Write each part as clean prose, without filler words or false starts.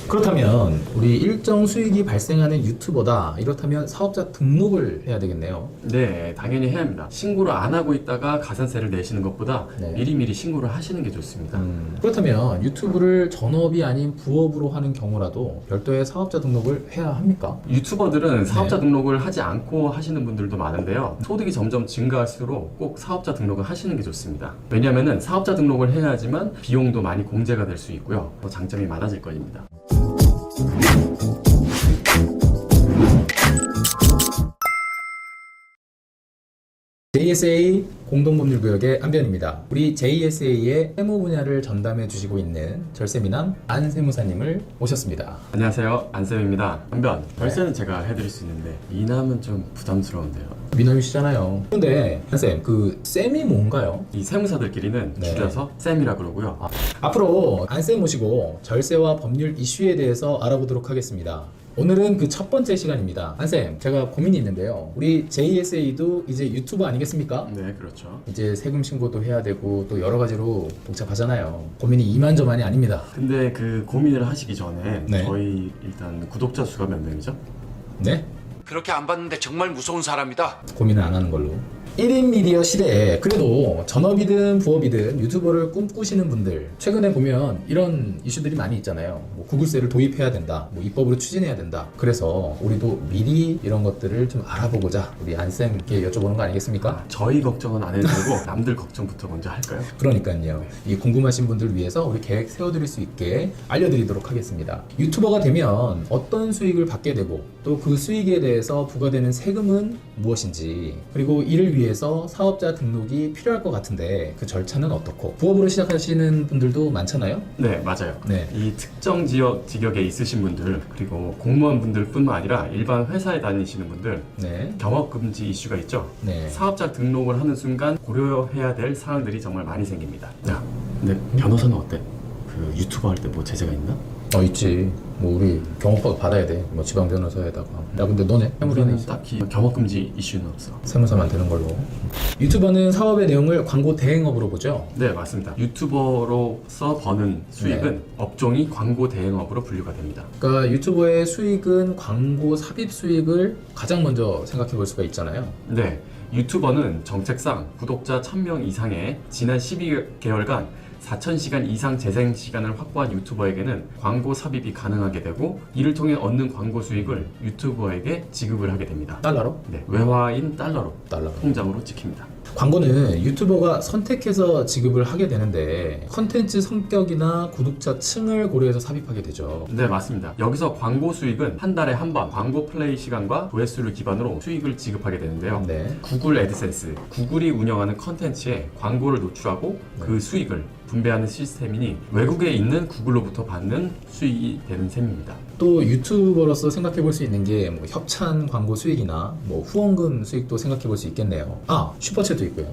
그렇다면 우리 일정 수익이 발생하는 유튜버다. 이렇다면 사업자 등록을 해야 되겠네요. 네, 당연히 해야 합니다. 신고를 안 하고 있다가 가산세를 내시는 것보다 네. 미리미리 신고를 하시는 게 좋습니다. 그렇다면 유튜브를 전업이 아닌 부업으로 하는 경우라도 별도의 사업자 등록을 해야 합니까? 유튜버들은 사업자 등록을 하지 않고 하시는 분들도 많은데요. 소득이 점점 증가할수록 꼭 사업자 등록을 하시는 게 좋습니다. 왜냐하면 사업자 등록을 해야지만 비용도 많이 공제가 될 수 있고요. 더 장점이 많아질 겁니다. JSA 공동법률구역의 안변입니다. 우리 JSA의 세무 분야를 전담해 주시고 있는 절세미남 안세무사님을 모셨습니다. 안녕하세요, 안쌤입니다. 한변, 절세는 제가 해드릴 수 있는데 이남은 좀 부담스러운데요. 미남이시잖아요. 그런데 한쌤, 그 쌤이 뭔가요? 이 세무사들끼리는 네. 줄여서 쌤이라 그러고요. 앞으로 안쌤 모시고 절세와 법률 이슈에 대해서 알아보도록 하겠습니다. 오늘은 그 첫 번째 시간입니다. 한쌤, 제가 고민이 있는데요. 우리 JSA도 이제 유튜버 아니겠습니까? 네, 그렇죠. 이제 세금 신고도 해야 되고 또 여러 가지로 복잡하잖아요. 고민이 이만저만이 아닙니다. 근데 그 고민을 하시기 전에 네. 저희 일단 구독자 수가 몇 명이죠? 네? 그렇게 안 봤는데 정말 무서운 사람이다. 고민을 안 하는 걸로. 1인 미디어 시대에 그래도 전업이든 부업이든 유튜버를 꿈꾸시는 분들 최근에 보면 이런 이슈들이 많이 있잖아요. 뭐 구글세를 도입해야 된다, 뭐 입법으로 추진해야 된다. 그래서 우리도 미리 이런 것들을 좀 알아보고자 우리 안쌤께 여쭤보는 거 아니겠습니까? 저희 걱정은 안 해도 되고 남들 걱정부터 먼저 할까요? 그러니까요. 이 궁금하신 분들 위해서 우리 계획 세워드릴 수 있게 알려드리도록 하겠습니다. 유튜버가 되면 어떤 수익을 받게 되고 또 그 수익에 대해서 부과되는 세금은 무엇인지, 그리고 이를 위해서 사업자 등록이 필요할 것 같은데 그 절차는 어떻고, 부업으로 시작하시는 분들도 많잖아요. 네, 맞아요. 네. 이 특정 지역 직역에 있으신 분들, 그리고 공무원 분들뿐만 아니라 일반 회사에 다니시는 분들, 네. 경업 금지 이슈가 있죠. 네. 사업자 등록을 하는 순간 고려해야 될 사항들이 정말 많이 생깁니다. 야, 근데 변호사는 어때? 그 유튜버 할 때 뭐 제재가 있나? 있지. 뭐 우리 경호권 받아야 돼. 뭐 지방 변호사에다가. 야, 근데 너네 해무사는 우리는 있어? 딱히 경업 금지 이슈는 없어. 세무사만 되는 걸로. 유튜버는 사업의 내용을 광고 대행업으로 보죠. 네, 맞습니다. 유튜버로서 버는 수익은 업종이 광고 대행업으로 분류가 됩니다. 그러니까 유튜버의 수익은 광고 삽입 수익을 가장 먼저 생각해 볼 수가 있잖아요. 네, 유튜버는 정책상 구독자 1000명 이상의 지난 12개월간 4,000시간 이상 재생 시간을 확보한 유튜버에게는 광고 삽입이 가능하게 되고, 이를 통해 얻는 광고 수익을 유튜버에게 지급을 하게 됩니다. 달러로? 네, 외화인 달러로 달러로. 통장으로 찍힙니다. 광고는 유튜버가 선택해서 지급을 하게 되는데 컨텐츠 성격이나 구독자 층을 고려해서 삽입하게 되죠. 네, 맞습니다. 여기서 광고 수익은 한 달에 한 번 광고 플레이 시간과 조회수를 기반으로 수익을 지급하게 되는데요. 네. 구글 애드센스, 구글이 운영하는 컨텐츠에 광고를 노출하고 그 수익을 분배하는 시스템이니 외국에 있는 구글로부터 받는 수익이 되는 셈입니다. 또 유튜버로서 생각해 볼 수 있는 게 뭐 협찬 광고 수익이나 뭐 후원금 수익도 생각해 볼 수 있겠네요. 슈퍼챗도 있고요.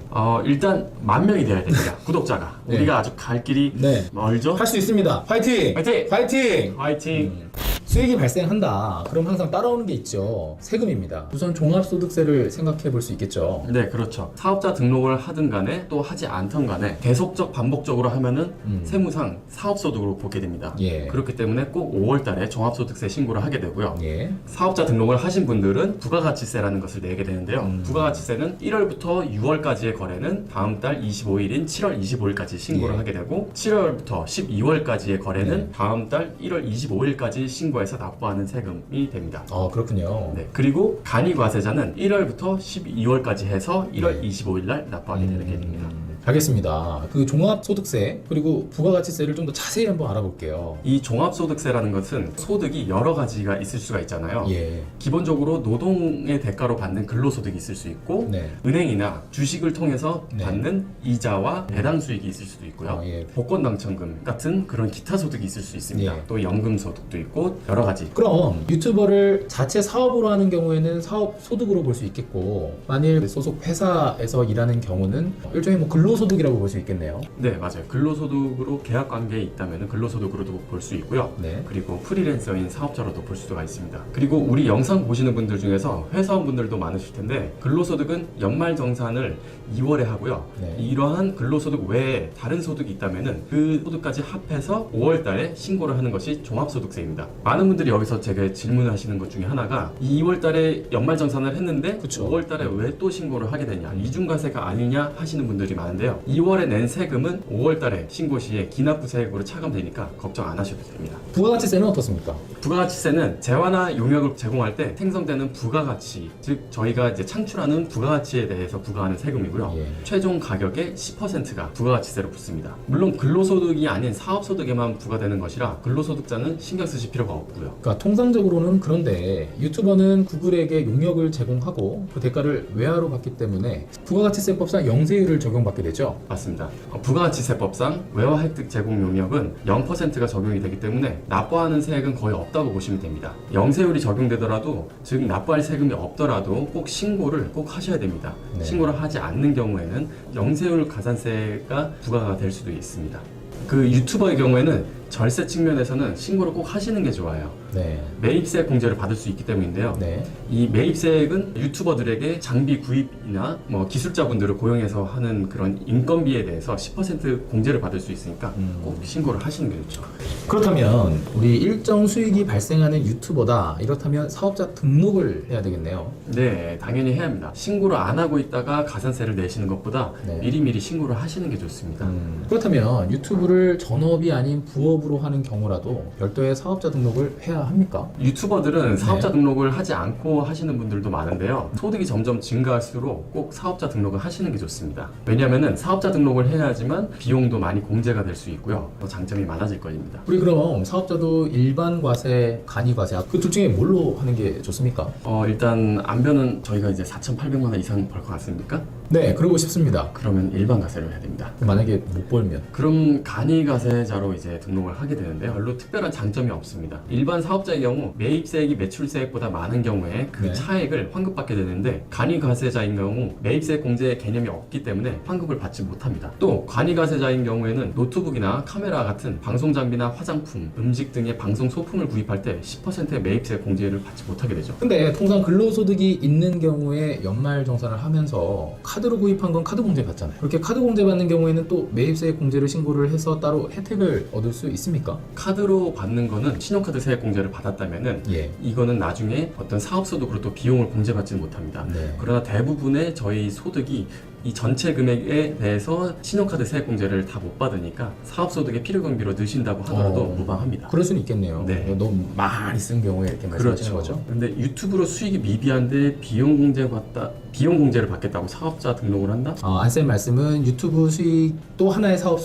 일단 10,000명이 돼야 됩니다. 구독자가. 네. 우리가 아주 갈 길이 네. 멀죠? 할 수 있습니다. 화이팅! 화이팅! 화이팅! 화이팅! 수익이 발생한다. 그럼 항상 따라오는 게 있죠. 세금입니다. 우선 종합소득세를 생각해 볼 수 있겠죠. 네, 그렇죠. 사업자 등록을 하든 간에 또 하지 않던 간에 계속적 반복적으로 하면은 세무상 사업소득으로 보게 됩니다. 예. 그렇기 때문에 꼭 5월 달에 종합소득세 신고를 하게 되고요. 예. 사업자 등록을 하신 분들은 부가가치세라는 것을 내게 되는데요. 부가가치세는 1월부터 6월까지의 거래는 다음 달 25일인 7월 25일까지 신고를 예. 하게 되고, 7월부터 12월까지의 거래는 네. 다음 달 1월 25일까지 신고해서 납부하는 세금이 됩니다. 그렇군요. 네, 그리고 간이과세자는 1월부터 12월까지 해서 1월 네. 25일 날 납부하게 되는 게 됩니다. 알겠습니다. 그 종합소득세 그리고 부가가치세를 좀 더 자세히 한번 알아볼게요. 이 종합소득세라는 것은 소득이 여러 가지가 있을 수가 있잖아요. 예. 기본적으로 노동의 대가로 받는 근로소득이 있을 수 있고, 네. 은행이나 주식을 통해서 네. 받는 이자와 배당 수익이 있을 수도 있고요. 예. 복권 당첨금 같은 그런 기타 소득이 있을 수 있습니다. 예. 또 연금 소득도 있고 여러 가지. 그럼 유튜버를 자체 사업으로 하는 경우에는 사업 소득으로 볼 수 있겠고, 만일 소속 회사에서 일하는 경우는 일종의 뭐 근로 근로소득이라고 볼 수 있겠네요. 네, 맞아요. 근로소득으로 계약 관계에 있다면 근로소득으로도 볼 수 있고요. 네. 그리고 프리랜서인 사업자로도 볼 수가 있습니다. 그리고 우리 영상 보시는 분들 중에서 회사원분들도 많으실 텐데 근로소득은 연말정산을 2월에 하고요. 네. 이러한 근로소득 외에 다른 소득이 있다면 그 소득까지 합해서 5월 달에 신고를 하는 것이 종합소득세입니다. 많은 분들이 여기서 제가 질문하시는 것 중에 하나가 2월 달에 연말정산을 했는데 그쵸. 5월 달에 왜 또 신고를 하게 되냐, 이중과세가 아니냐 하시는 분들이 많은데요. 2월에 낸 세금은 5월 달에 신고 시에 기납부세액으로 차감되니까 걱정 안 하셔도 됩니다. 부가가치세는 어떻습니까? 부가가치세는 재화나 용역을 제공할 때 생성되는 부가가치, 즉 저희가 이제 창출하는 부가가치에 대해서 부과하는 세금이고요. 예. 최종 가격의 10%가 부가가치세로 붙습니다. 물론 근로소득이 아닌 사업소득에만 부과되는 것이라 근로소득자는 신경 쓰실 필요가 없고요. 그러니까 통상적으로는 그런데 유튜버는 구글에게 용역을 제공하고 그 대가를 외화로 받기 때문에 부가가치세법상 영세율을 적용받게 되죠. 맞습니다. 부가가치세법상 외화 혜택 제공 용역은 0%가 적용이 되기 때문에 납부하는 세액은 거의 없다고 보시면 됩니다. 영세율이 적용되더라도, 즉 납부할 세금이 없더라도 꼭 신고를 꼭 하셔야 됩니다. 네. 신고를 하지 않는 경우에는 영세율 가산세가 부과가 될 수도 있습니다. 그 유튜버의 경우에는 절세 측면에서는 신고를 꼭 하시는 게 좋아요. 네. 매입세 공제를 받을 수 있기 때문인데요. 네. 이 매입세액은 유튜버들에게 장비 구입이나 뭐 기술자분들을 고용해서 하는 그런 인건비에 대해서 10% 공제를 받을 수 있으니까 꼭 신고를 하시는 게 좋죠. 그렇다면 우리 일정 수익이 발생하는 유튜버다, 이렇다면 사업자 등록을 해야 되겠네요. 네, 당연히 해야 합니다. 신고를 안 하고 있다가 가산세를 내시는 것보다 네. 미리미리 신고를 하시는 게 좋습니다. 그렇다면 유튜브를 전업이 아닌 부업으로 하는 경우라도 별도의 사업자 등록을 해야 합니까? 유튜버들은 사업자 네. 등록을 하지 않고 하시는 분들도 많은데요. 소득이 점점 증가할수록 꼭 사업자 등록을 하시는 게 좋습니다. 왜냐하면 사업자 등록을 해야지만 비용도 많이 공제가 될 수 있고요. 더 장점이 많아질 것입니다. 우리 그럼 사업자도 일반 과세, 간이 과세 그 둘 중에 뭘로 하는 게 좋습니까? 일단 안변은 저희가 이제 4,800만 원 이상 벌 것 같습니까? 네, 그러고 싶습니다. 그러면 일반 가세를 해야 됩니다. 만약에 못 벌면 그럼 간이가세자로 이제 등록을 하게 되는데 별로 특별한 장점이 없습니다. 일반 사업자의 경우 매입세액이 매출세액보다 많은 경우에 그 네. 차액을 환급받게 되는데 간이가세자인 경우 매입세액 공제 개념이 없기 때문에 환급을 받지 못합니다. 또 간이가세자인 경우에는 노트북이나 카메라 같은 방송 장비나 화장품, 음식 등의 방송 소품을 구입할 때 10%의 매입세 공제를 받지 못하게 되죠. 근데 통상 근로소득이 있는 경우에 연말정산을 하면서 카드로 구입한 건 카드 공제 받잖아요. 그렇게 카드 공제 받는 경우에는 또 매입세액 공제를 신고를 해서 따로 혜택을 얻을 수 있습니까? 카드로 받는 거는 신용카드 세액 공제를 받았다면은 예. 이거는 나중에 어떤 사업소득으로 또 비용을 공제받지는 못합니다. 네. 그러나 대부분의 저희 소득이 이 전체 금액에 대해서 신용카드 세액 공제를 다 못 받으니까 사업소득의 필요경비로 넣으신다고 하더라도 무방합니다. 그럴 수는 있겠네요. 네. 너무 많이 쓴 경우에 이렇게 말씀하시는 거죠? 근데 유튜브로 수익이 미비한데 비용 공제를 받겠다고 사업자 등록을 한다? 안쌤 말씀은 유튜브 수익 또 하나의 사업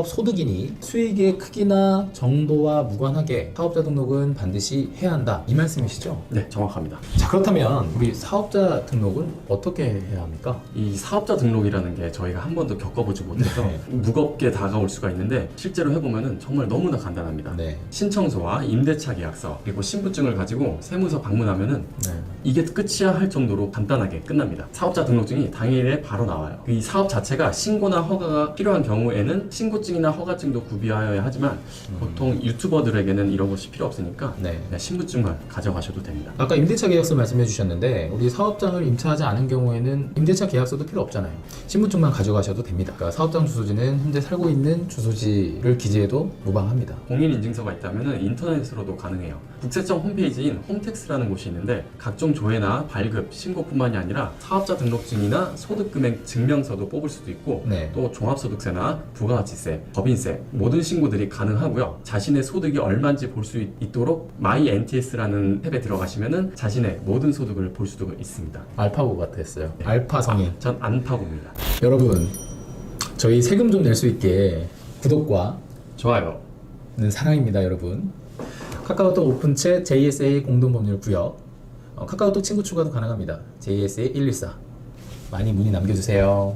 소득이니 수익의 크기나 정도와 무관하게 사업자 등록은 반드시 해야 한다, 이 말씀이시죠? 네, 정확합니다. 자, 그렇다면 우리 사업자 등록은 어떻게 해야 합니까? 이 사업자 등록이라는 게 저희가 한 번도 겪어보지 못해서 네. 무겁게 다가올 수가 있는데 실제로 해보면은 정말 너무나 간단합니다. 네. 신청서와 임대차 계약서 그리고 신분증을 가지고 세무서 방문하면은 네. 이게 끝이야 할 정도로 간단하게 끝납니다. 사업자 등록증이 당일에 바로 나와요. 이 사업 자체가 신고나 허가가 필요한 경우에는 신고증이나 허가증도 구비하여야 하지만 보통 유튜버들에게는 이런 것이 필요 없으니까 네. 그냥 신분증만 가져가셔도 됩니다. 아까 임대차 계약서 말씀해 주셨는데 우리 사업장을 임차하지 않은 경우에는 임대차 계약서도 필요 없잖아요. 신분증만 가져가셔도 됩니다. 그러니까 사업장 주소지는 현재 살고 있는 주소지를 기재해도 무방합니다. 공인인증서가 있다면 인터넷으로도 가능해요. 국세청 홈페이지인 홈택스라는 곳이 있는데 각종 조회나 발급, 신고뿐만이 아니라 사업자 등록증이나 소득금액 증명서도 뽑을 수도 있고 네. 또 종합소득세나 부가가치세, 법인세 모든 신고들이 가능하고요. 자신의 소득이 얼마인지 볼 수 있도록 myNTS라는 탭에 들어가시면은 자신의 모든 소득을 볼 수도 있습니다. 알파고 같았어요. 알파 성인. 전 안파고입니다. 여러분, 저희 세금 좀 낼 수 있게 구독과 좋아요. 는 사랑입니다, 여러분. 카카오톡 오픈챗 JSA 공동법률 구역, 카카오톡 친구 추가도 가능합니다. JSA 114 많이 문의 남겨주세요.